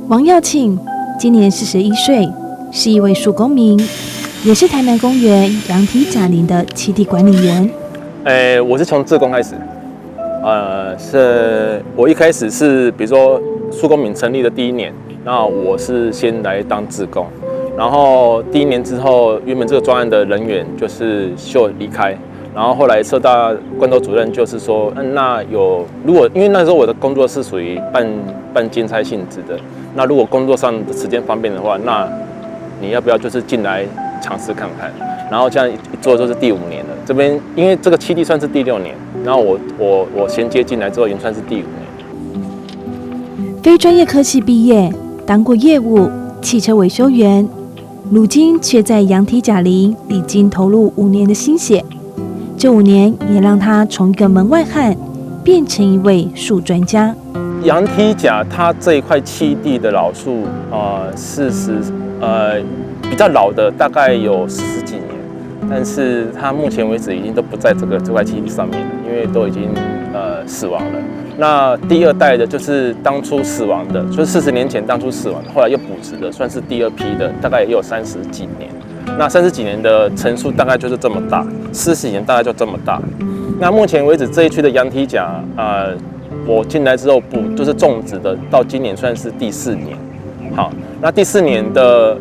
王耀庆今年41岁，是一位树公民，也是台南公园羊蹄甲林的栖地管理员。我是从志工开始，是我一开始是比如说树公民成立的第1年，那我是先来当志工，然后第1年之后，原本这个专案的人员就是离开。然后后来社大关头主任就是说，那如果因为那时候我的工作是属于半兼差性质的，那如果工作上的时间方便的话，那你要不要就是进来尝试看看？然后这样一做就是第5年了。这边因为这个栖地算是第6年，然后我衔接进来之后，已经算是第5年。非专业科系毕业，当过业务、汽车维修员，如今却在羊蹄甲林已经投入5年的心血。这5年也让他从一个门外汉变成一位树专家。羊蹄甲它这一块栖地的老树，比较老的大概有40几年，但是它目前为止已经都不在这块栖地上面了，因为都已经死亡了。那第2代的就是当初死亡的，就是40年前当初死亡的，后来又补植的，算是第2批的，大概也有30几年。那30几年的成树大概就是这么大，40几年大概就这么大。那目前为止这一区的羊蹄甲，我进来之后就是种植的，到今年算是第4年。好，那第4年的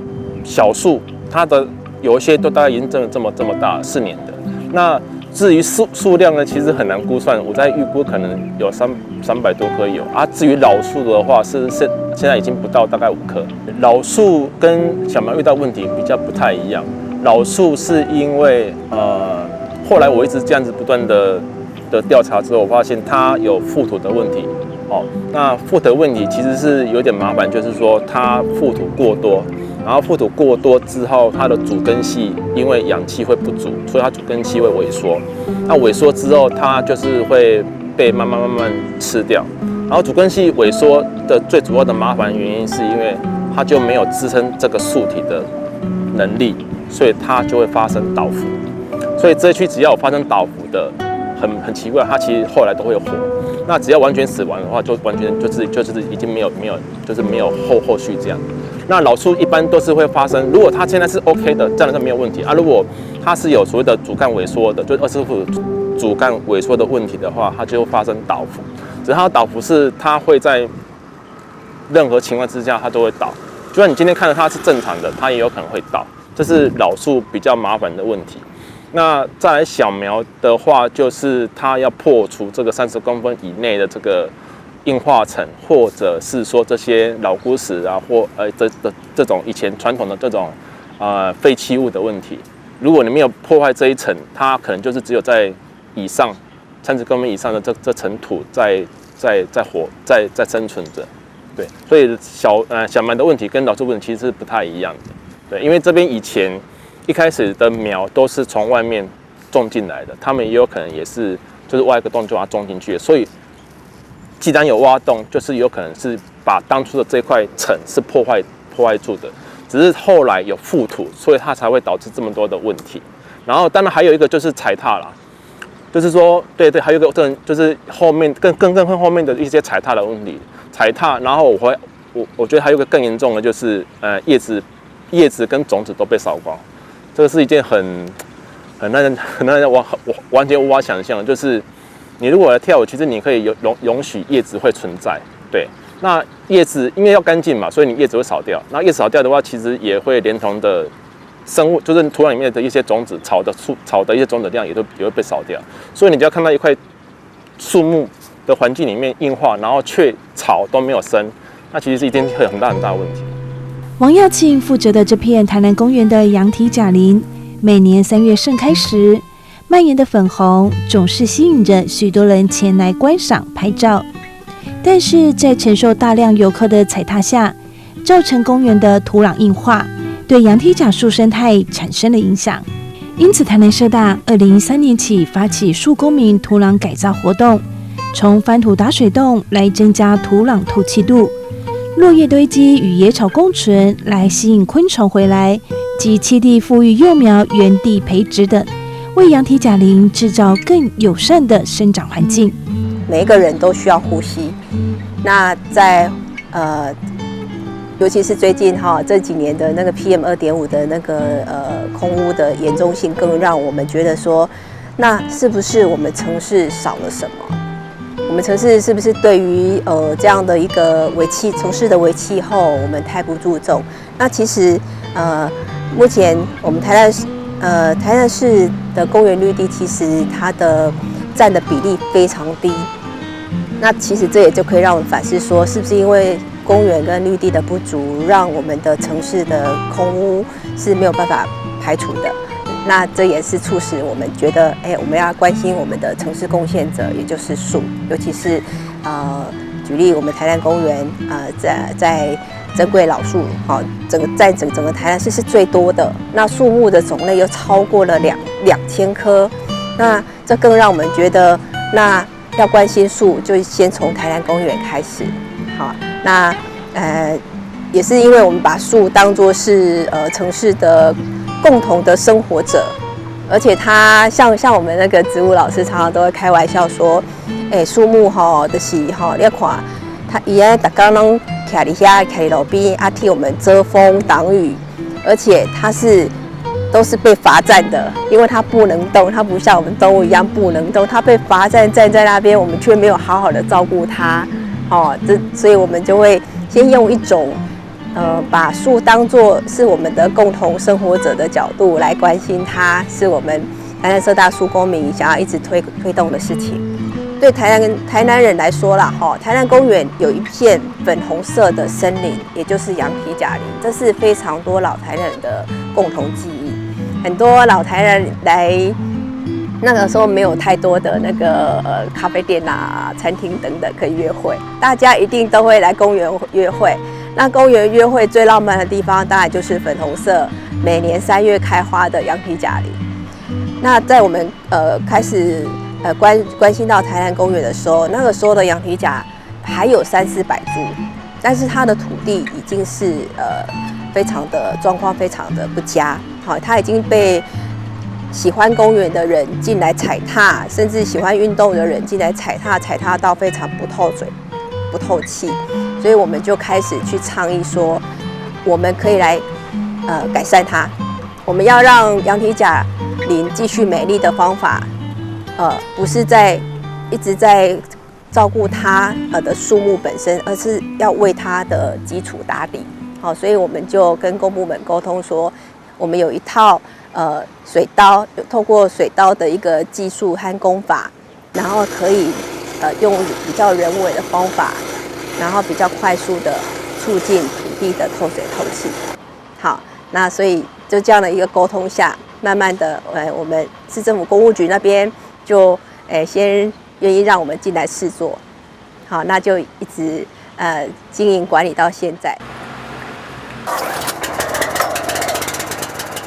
小树，它的有一些都大概已经真的这么大4年的。那至于数量呢，其实很难估算，我在预估可能有300多棵有啊。至于老树的话，现在已经不到大概5棵。老树跟小苗遇到问题比较不太一样。老树是因为后来我一直这样子不断的调查之后，我发现它有覆土的问题。那覆土问题其实是有点麻烦，就是说它覆土过多。然后覆土过多之后，它的主根系因为氧气会不足，所以它主根系会萎缩。那萎缩之后，它就是会被慢慢吃掉。然后主根系萎缩的最主要的麻烦原因，是因为它就没有支撑这个树体的能力，所以它就会发生倒伏。所以这一区只要有发生倒伏的，很奇怪，它其实后来都会有活。那只要完全死亡的话，就完全就是已经没有就是没有后续这样。那老树一般都是会发生，如果它现在是 OK 的，这样是没有问题啊。如果它是有所谓的主干萎缩的，就20伏主干萎缩的问题的话，它就会发生倒伏。只是它的倒伏是它会在任何情况之下它都会倒，就算你今天看到它是正常的，它也有可能会倒。这是老树比较麻烦的问题。那再来小苗的话，就是它要破除这个30公分以内的这个硬化层，或者是说这些老枯石啊，或这种以前传统的这种废弃物的问题。如果你没有破坏这一层，它可能就是只有在以上30公分以上的这层土在生存着。对，所以小苗的问题跟老树问题其实是不太一样的。对，因为这边以前一开始的苗都是从外面种进来的，他们也有可能也是就是挖一个洞就把它种进去的，所以既然有挖洞，就是有可能是把当初的这块层是破坏住的，只是后来有覆土，所以它才会导致这么多的问题。然后当然还有一个就是踩踏啦，就是说对，还有一个就是后面更后面的一些踩踏的问题，踩踏，然后我觉得还有一个更严重的就是叶子跟种子都被扫光。这个是一件很让人完全无法想象的，就是你如果来跳舞，其实你可以容许叶子会存在，对。那叶子因为要干净嘛，所以你叶子会扫掉。那叶子扫掉的话，其实也会连同的生物，就是土壤里面的一些种子、草的一些种子量也会被扫掉。所以你就要看到一块树木的环境里面硬化，然后却草都没有生，那其实是一件很大的问题。王耀庆负责的这片台南公园的羊蹄甲林，每年3月盛开时，蔓延的粉红总是吸引着许多人前来观赏拍照。但是在承受大量游客的踩踏下，造成公园的土壤硬化，对羊蹄甲树生态产生了影响。因此台南社大2013年起发起树公民土壤改造活动，从翻土打水洞来增加土壤透气度，落叶堆积与野草共存来吸引昆虫回来，及栖地富裕幼苗原地培植等，为羊蹄甲林制造更友善的生长环境。每一个人都需要呼吸。那在尤其是最近这几年的那个 PM2.5的那个空污的严重性，更让我们觉得说，那是不是我们城市少了什么？我们城市是不是对于这样的一个城市的微气候，我们太不注重？那其实目前我们台南市的公园绿地，其实它的占的比例非常低。那其实这也就可以让我们反思说，是不是因为公园跟绿地的不足，让我们的城市的空污是没有办法排除的？那这也是促使我们觉得，我们要关心我们的城市贡献者，也就是树，尤其是举例我们台南公园，在珍贵老树，在整个台南市是最多的，那树木的种类又超过了2000棵，那这更让我们觉得，那要关心树，就先从台南公园开始，好，那也是因为我们把树当作是城市的共同的生活者，而且它像我们那个植物老师常常都会开玩笑说，树木就是你要看，它伊安大家拢徛伫遐，徛伫路边替我们遮风挡雨，而且它都是被罚站的，因为它不能动，它不像我们动物一样不能动，它被罚站站在那边，我们却没有好好的照顾它，所以我们就会先用一种把树当作是我们的共同生活者的角度来关心它，是我们台南社大树公民想要一直推动的事情。对台南人来说啦，台南公园有一片粉红色的森林，也就是羊皮甲林，这是非常多老台南人的共同记忆。很多老台南人来那个时候没有太多的那个咖啡店啊、餐厅等等可以约会，大家一定都会来公园约会。那公园约会最浪漫的地方，当然就是粉红色，每年3月开花的羊皮甲林。那在我们开始关心到台南公园的时候，那个时候的羊皮甲还有300-400株，但是它的土地已经是非常的状况非常的不佳，它已经被喜欢公园的人进来踩踏，甚至喜欢运动的人进来踩踏到非常不透水、不透气，所以我们就开始去倡议说，我们可以来改善它，我们要让羊皮甲林继续美丽的方法，不是一直在照顾它的树木本身，而是要为它的基础打底。好，所以我们就跟公部门沟通说，我们有一套水刀，透过水刀的一个技术和工法，然后可以用比较人为的方法，然后比较快速的促进土地的透水透气。好，那所以就这样的一个沟通下，慢慢的我们市政府工务局那边就先愿意让我们进来试做，好，那就一直经营管理到现在。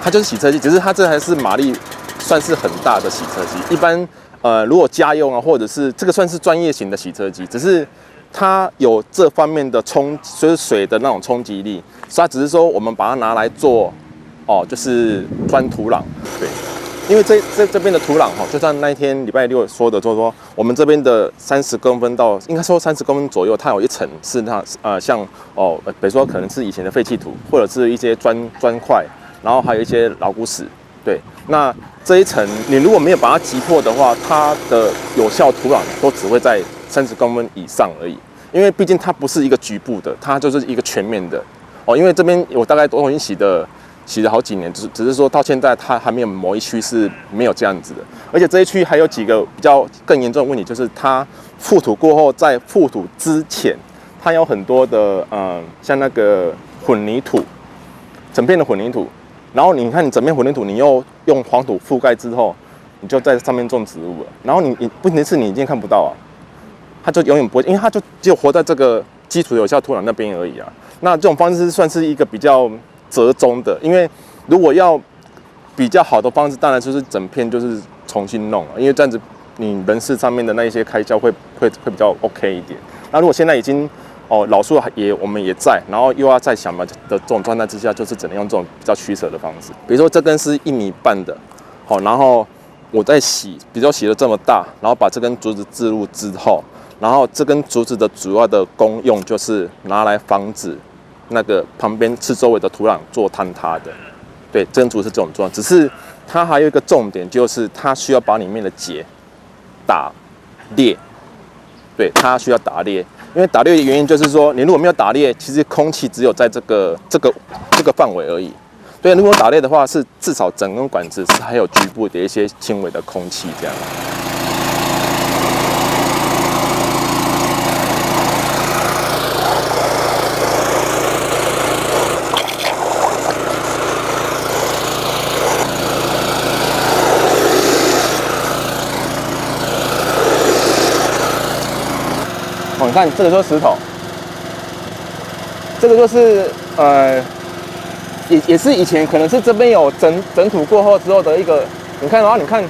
它就是洗车机，只是它这还是马力算是很大的洗车机。一般如果家用啊，或者是这个算是专业型的洗车机，只是它有这方面的就是水的那种冲击力，所以它只是说我们把它拿来做就是钻土壤，对。因为这边的土壤就像那一天礼拜六说的，就是说我们这边的30公分到应该说30公分左右，它有一层是那像比如说可能是以前的废弃土，或者是一些砖块，然后还有一些老骨屎，对。那这一层你如果没有把它击破的话，它的有效土壤都只会在30公分以上而已，因为毕竟它不是一个局部的，它就是一个全面的因为这边我大概都已经洗了好几年，只是说到现在它还没有某一区是没有这样子的，而且这一区还有几个比较更严重的问题，就是它覆土过后，在覆土之前，它有很多的像那个混凝土，整片的混凝土，然后你看你整片混凝土，你又用黄土覆盖之后，你就在上面种植物了，然后问题是你已经看不到啊，它就永远不会，因为它就只有活在这个基础有效土壤那边而已啊。那这种方式算是一个比较折中的，因为如果要比较好的方式，当然就是整片就是重新弄了，因为这样子你人事上面的那一些开销会比较 OK 一点。那如果现在已经老树我们也在，然后又要再想的这种状态之下，就是只能用这种比较取舍的方式。比如说这根是1.5米的，然后我在比较洗了这么大，然后把这根竹子置入之后，然后这根竹子的主要的功用就是拿来防止那个旁边周围的土壤做坍塌的。对，蒸竹是这种状况，只是它还有一个重点，就是它需要把里面的结打裂。对，它需要打裂，因为打裂的原因就是说，你如果没有打裂，其实空气只有在这个范围而已。对，如果打裂的话，是至少整根管子是还有局部的一些轻微的空气这样。哦，你看这个就是石头，这个就是也是以前可能是这边有整土过后之后的一个，你看，然后你看，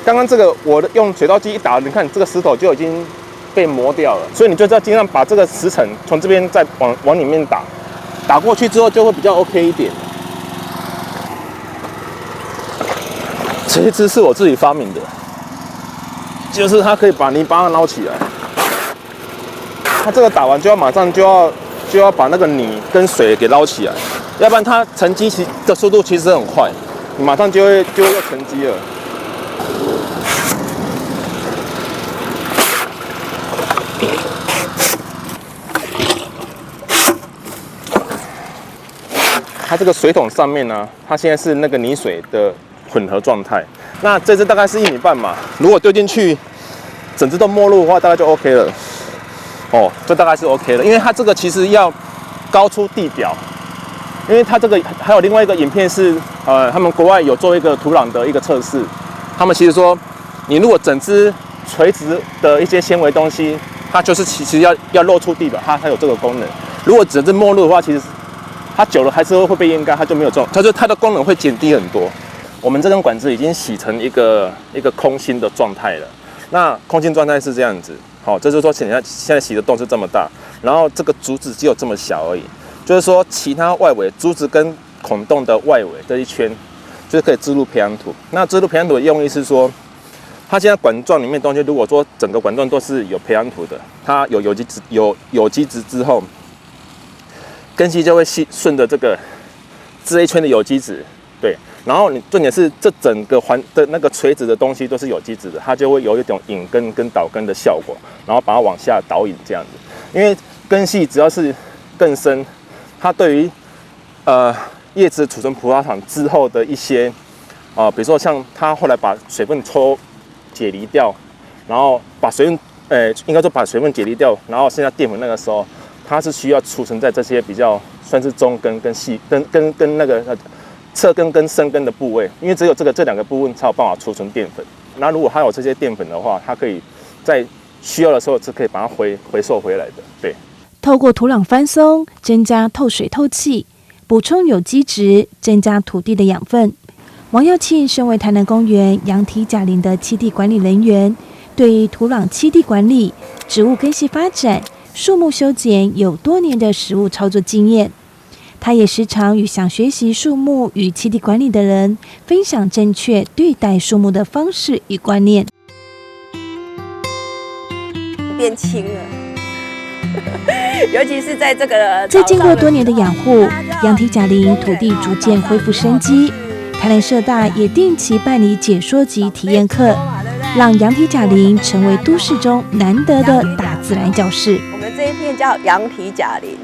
刚刚这个我用水稻机一打，你看这个石头就已经被磨掉了，所以你就要尽量把这个石层从这边再往里面打过去之后就会比较 OK 一点。这一支是我自己发明的，就是它可以把泥巴捞起来，它这个打完就要马上就要把那个泥跟水给捞起来。要不然它沉积的速度其实很快，你马上就会沉积了。它这个水桶上面呢，它现在是那个泥水的混合状态。那这只大概是1.5米嘛，如果丢进去，整只都没入的话，大概就 OK 了。哦，这大概是 OK 了，因为它这个其实要高出地表。因为它这个还有另外一个影片是，他们国外有做一个土壤的一个测试，他们其实说，你如果整只垂直的一些纤维东西，它就是其实要露出地表，它才有这个功能。如果整只没入的话，其实它久了还是会被淹干，它就没有这种，它的功能会减低很多。我们这根管子已经洗成一个空心的状态了。那空心状态是这样子，好，这就是说现在洗的洞是这么大，然后这个竹子只有这么小而已。就是说，其他外围竹子跟孔洞的外围这一圈，就是可以置入培养土。那置入培养土的用意是说，它现在管状里面的东西，如果说整个管状都是有培养土的，它有有机质之后，根系就会顺着这一圈的有机质，对。然后重点是这整个的那个垂直的东西都是有机质的，它就会有一种引根跟导根的效果，然后把它往下导引这样子。因为根系只要是更深，它对于叶子储存葡萄糖之后的一些比如说像它后来把水分解离掉，然后把水分应该说把水分解离掉，然后剩下淀粉，那个时候它是需要储存在这些比较算是中根跟细跟那个侧根跟深根的部位，因为只有这2个部分才有办法储存淀粉。那如果它有这些淀粉的话，它可以在需要的时候是可以把它回收回来的，对。透过土壤翻松，增加透水透气，补充有机质，增加土地的养分。王耀庆身为台南公园羊蹄甲林的栖地管理人员，对于土壤栖地管理、植物根系发展、树木修剪有多年的实务操作经验。他也时常与想学习树木与栖地管理的人分享正确对待树木的方式与观念。变轻了。尤其是在这个在经过多年的养护，羊蹄甲林土地逐渐恢复生机。台南社大也定期办理解说及体验课，让羊蹄甲林成为都市中难得的大自然教室。我们这一片叫羊蹄甲林，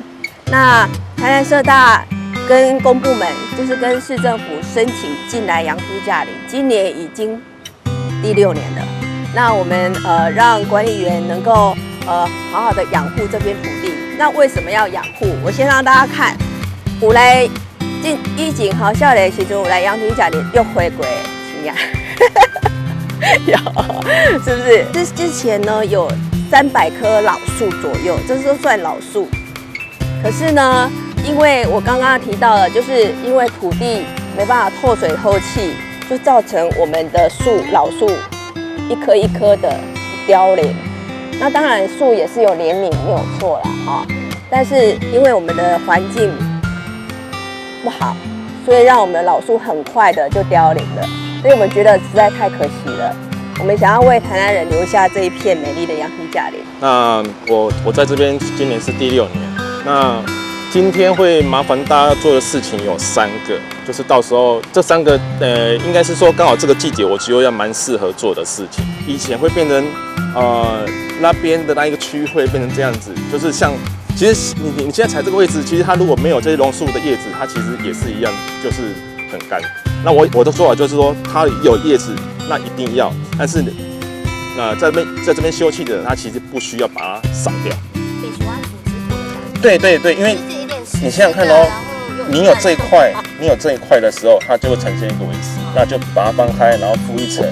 那台南社大跟公部门就是跟市政府申请进来羊蹄甲林，今年已经第6年了。那我们让管理员能够好好的养护这片土地。那为什么要养护？我先让大家看，有来以前学校的时阵，有来羊蹄甲林又回归怎样？有，是不是？之前呢有300棵老树左右，这都算老树。可是呢，因为我刚刚提到了，就是因为土地没办法透水透气，就造成我们的老树一棵一棵的凋零。那当然树也是有怜悯，没有错啦，但是因为我们的环境不好，所以让我们的老树很快的就凋零了。所以我们觉得实在太可惜了。我们想要为台南人留下这一片美丽的羊蹄甲林。那我在这边今年是第6年。那今天会麻烦大家做的事情有3个，就是到时候这3个，应该是说刚好这个季节，我觉得要蛮适合做的事情。以前会变成，那边的那一个区会变成这样子，就是像，其实你现在踩这个位置，其实它如果没有这些榕树的叶子，它其实也是一样，就是很干。那我的做法就是说，它有叶子，那一定要，但是，在这边休憩的人，他其实不需要把它扫掉。对，因为你想想看哦，你有这一块的时候，它就会呈现一个位置，那就把它翻开，然后铺一层，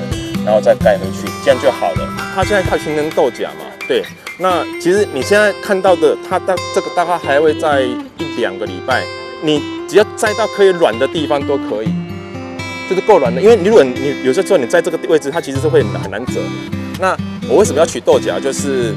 然后再盖回去，这样就好了。它现在靠形成豆荚嘛，对。那其实你现在看到的，它这个大概还会在1-2个礼拜，你只要栽到可以软的地方都可以，就是够软的。因为如果你有些时候你在这个位置，它其实是会很难折。那我为什么要取豆荚？就是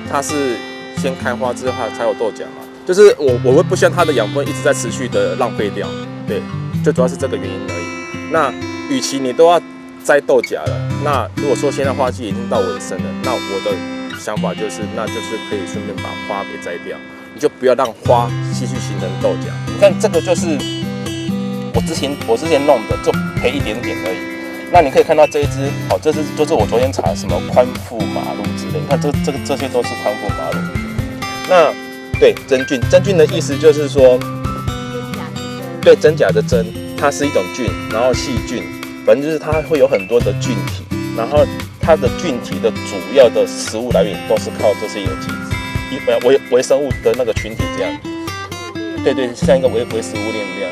它是先开花之后才有豆荚嘛。就是我会不希望它的养分一直在持续的浪费掉，对，最主要是这个原因而已。那与其你都要摘豆荚了，那如果说现在花季已经到尾声了，那我的想法就是，那就是可以顺便把花给摘掉，你就不要让花继续形成豆荚。你看这个就是我之前弄的，就赔一点点而已。那你可以看到这一支，好，这支就是我昨天查什么宽腹马鹿之类，你看这些都是宽腹马鹿。那对，真菌的意思就是说，对，真假的真，它是一种菌，然后细菌，反正就是它会有很多的菌体，然后它的菌体的主要的食物来源都是靠这些有机质、微生物的那个群体这样。对，像一个微食物链这样。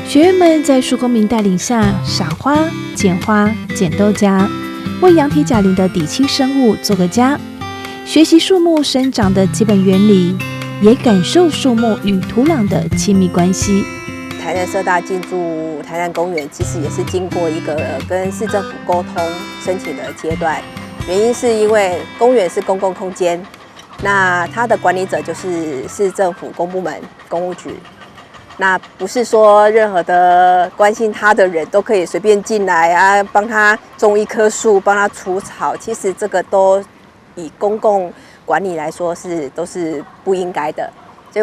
学员们在树公民带领下赏花、捡豆荚，为羊蹄甲林的底栖生物做个家，学习树木生长的基本原理。也感受树木与土壤的亲密关系。台南社大进驻台南公园，其实也是经过一个跟市政府沟通申请的阶段。原因是因为公园是公共空间，那它的管理者就是市政府公部门公务局。那不是说任何的关心它的人都可以随便进来啊，帮他种一棵树，帮他除草。其实这个都以公共管理来说都是不应该的，所以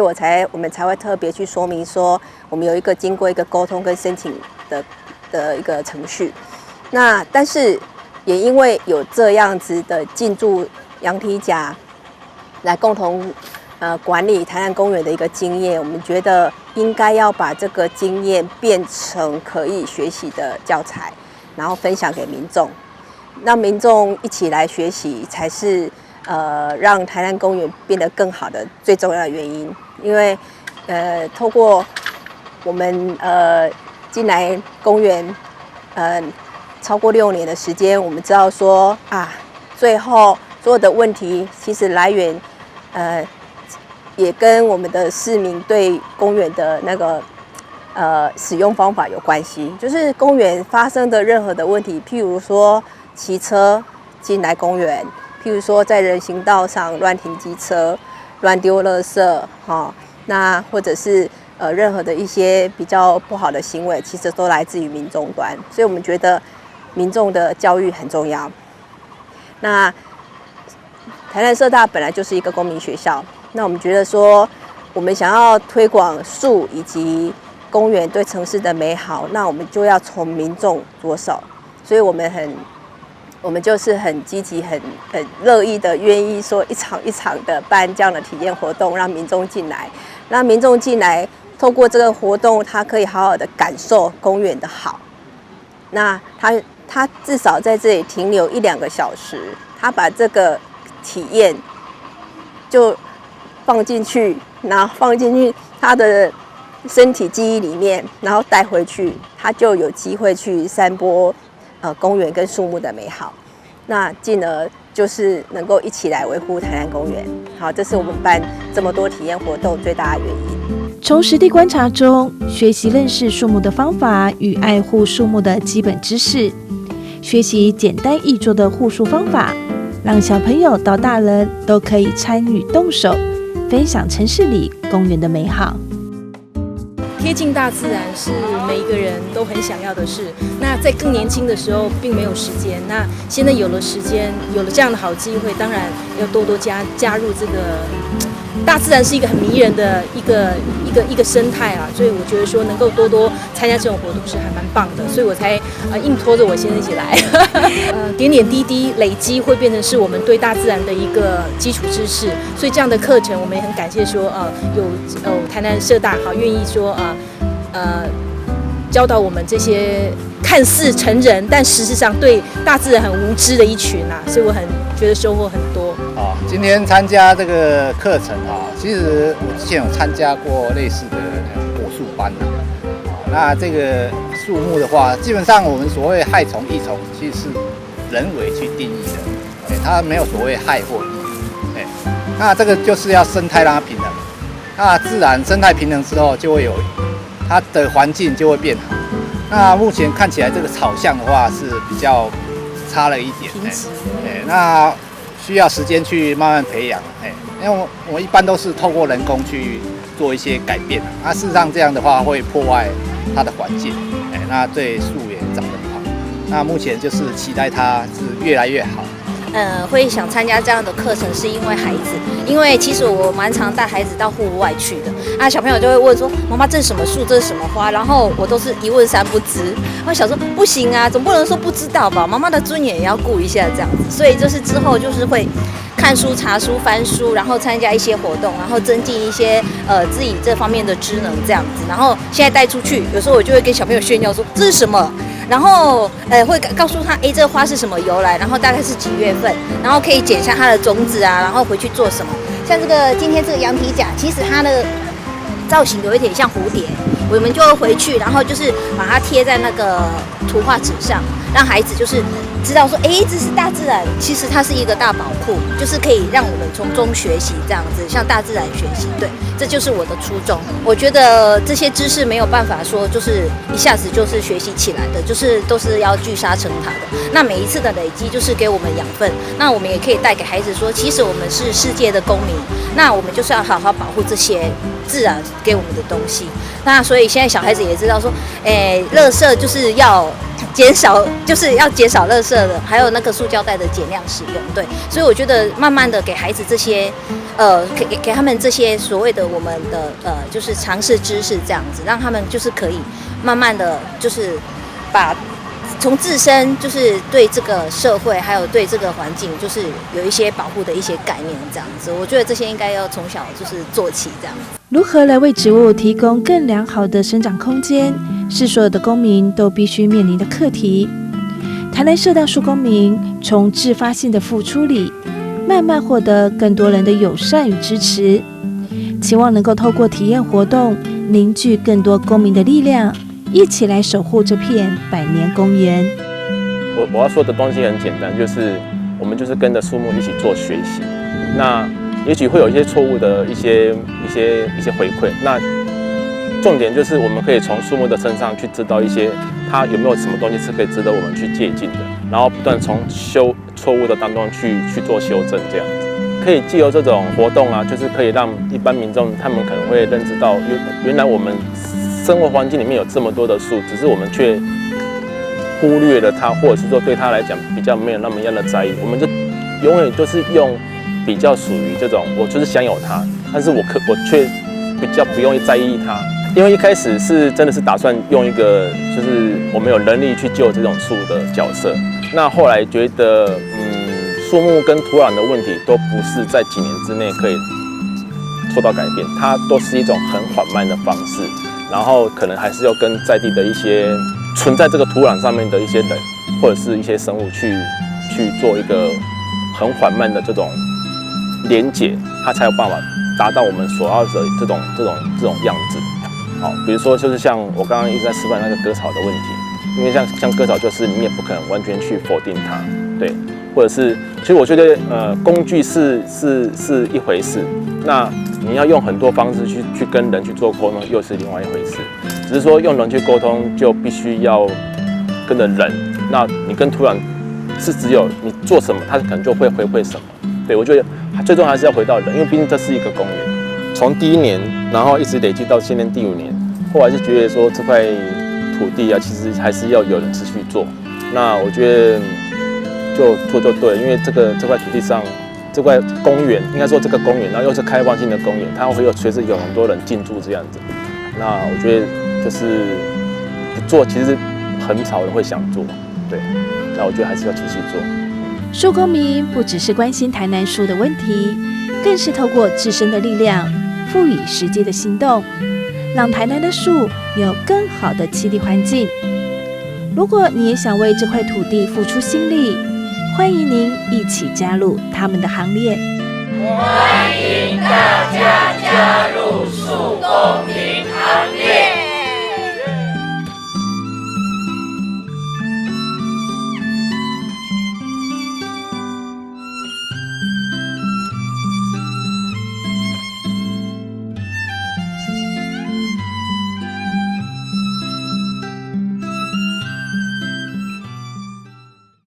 我们才会特别去说明说，我们有一个经过一个沟通跟申请的一个程序。那但是也因为有这样子的进驻羊蹄甲来共同管理台南公园的一个经验，我们觉得应该要把这个经验变成可以学习的教材，然后分享给民众，让民众一起来学习才是。让台南公园变得更好的最重要的原因，因为透过我们进来公园超过6年的时间，我们知道说最后所有的问题其实来源也跟我们的市民对公园的那个使用方法有关系，就是公园发生的任何的问题，譬如说骑车进来公园。譬如说，在人行道上乱停机车、乱丢垃圾，那或者是任何的一些比较不好的行为，其实都来自于民众端，所以我们觉得民众的教育很重要。那台南社大本来就是一个公民学校，那我们觉得说，我们想要推广树以及公园对城市的美好，那我们就要从民众着手，所以我们就是很积极、很乐意的，愿意说一场一场的办这样的体验活动，让民众进来。让民众进来，透过这个活动，他可以好好的感受公园的好。那他至少在这里停留1-2个小时，他把这个体验就放进去，然后放进去他的身体记忆里面，然后带回去，他就有机会去散播。公园跟树木的美好，那进而就是能够一起来维护台南公园。好，这是我们办这么多体验活动最大的原因。从实地观察中学习认识树木的方法与爱护树木的基本知识，学习简单易做的护树方法，让小朋友到大人都可以参与动手，分享城市里公园的美好。贴近大自然是每一个人都很想要的事。那在更年轻的时候并没有时间，那现在有了时间，有了这样的好机会，当然要多多加入这个大自然是一个很迷人的一个生态啊，所以我觉得说能够多多参加这种活动是还蛮棒的，所以我才硬拖着我先生一起来。点点滴滴累积会变成是我们对大自然的一个基础知识，所以这样的课程我们也很感谢说有台南社大好愿意说教导我们这些看似成人，但实际上对大自然很无知的一群啊，所以我很觉得收获很多。今天参加这个课程其实我之前有参加过类似的果树班那这个树木的话，基本上我们所谓害虫、益虫，其实是人为去定义的，它没有所谓害或益。那这个就是要生态让它平衡，那自然生态平衡之后，就会有它的环境就会变好。那目前看起来这个草相的话是比较差了一点，那需要时间去慢慢培养，因为我一般都是透过人工去做一些改变，那事实上这样的话会破坏它的环境，那对树也长得不好。那目前就是期待它是越来越好。会想参加这样的课程是因为孩子，因为其实我蛮常带孩子到户外去的，小朋友就会问说，妈妈这是什么树，这是什么花，然后我都是一问三不知。我想说不行啊，总不能说不知道吧，妈妈的尊严也要顾一下这样子，所以就是之后就是会看书、查书、翻书，然后参加一些活动，然后增进一些自己这方面的知能这样子。然后现在带出去，有时候我就会跟小朋友炫耀说这是什么，然后会告诉他，这个花是什么由来，然后大概是几月份，然后可以剪下它的种子啊，然后回去做什么。像今天这个羊蹄甲，其实它的造型有一点像蝴蝶，我们就会回去，然后就是把它贴在那个图画纸上，让孩子就是知道说，这是大自然，其实它是一个大宝库，就是可以让我们从中学习这样子，向大自然学习。对，这就是我的初衷。我觉得这些知识没有办法说就是一下子就是学习起来的，就是都是要聚沙成塔的。那每一次的累积就是给我们养分，那我们也可以带给孩子说，其实我们是世界的公民，那我们就是要好好保护这些自然给我们的东西。那所以现在小孩子也知道说，垃圾就是要减少，就是要减少垃圾的，还有那个塑胶袋的减量使用。对，所以我觉得慢慢的给孩子这些，给他们这些所谓的我们的就是常识知识这样子，让他们就是可以慢慢的就是把从自身就是对这个社会还有对这个环境就是有一些保护的一些概念这样子。我觉得这些应该要从小就是做起这样子。如何来为植物提供更良好的生长空间，是所有的公民都必须面临的课题。台南社大树公民从自发性的付出里，慢慢获得更多人的友善与支持，期望能够透过体验活动，凝聚更多公民的力量，一起来守护这片百年公园。我要说的东西很简单，就是我们就是跟着树木一起做学习。那也许会有一些错误的一些回馈，那重点就是我们可以从树木的身上去知道一些它有没有什么东西是可以值得我们去借鉴的，然后不断从错误的当中去做修正，这样子可以藉由这种活动啊，就是可以让一般民众他们可能会认知到，原来我们生活环境里面有这么多的树，只是我们却忽略了它，或者是说对它来讲比较没有那么样的在意，我们就永远就是用比较属于这种我就是享有它，但是我却比较不用在意它，因为一开始是真的是打算用一个就是我们有能力去救这种树的角色，那后来觉得树木跟土壤的问题都不是在几年之内可以做到改变，它都是一种很缓慢的方式，然后可能还是要跟在地的一些存在这个土壤上面的一些人或者是一些生物去做一个很缓慢的这种连结，它才有办法达到我们所要的这种样子。好，比如说就是像我刚刚一直在示范那个割草的问题，因为像割草就是你也不可能完全去否定它，对，或者是其实我觉得工具是一回事，那你要用很多方式去跟人去做沟通又是另外一回事，只是说用人去沟通就必须要跟着人，那你跟土壤是只有你做什么它可能就会回馈什么。对，我觉得最终还是要回到人，因为毕竟这是一个公园。从第1年，然后一直累积到现在第5年，后来就觉得说这块土地啊，其实还是要有人持续做。那我觉得就做就对了，因为这块土地上这块公园，应该说这个公园，然后又是开放性的公园，它会有随时有很多人进驻这样子。那我觉得就是不做，其实很少人会想做，对。那我觉得还是要继续做。树公民不只是关心台南树的问题，更是透过自身的力量，赋予实际的行动，让台南的树有更好的栖地环境。如果你也想为这块土地付出心力，欢迎您一起加入他们的行列。欢迎大家加入树公民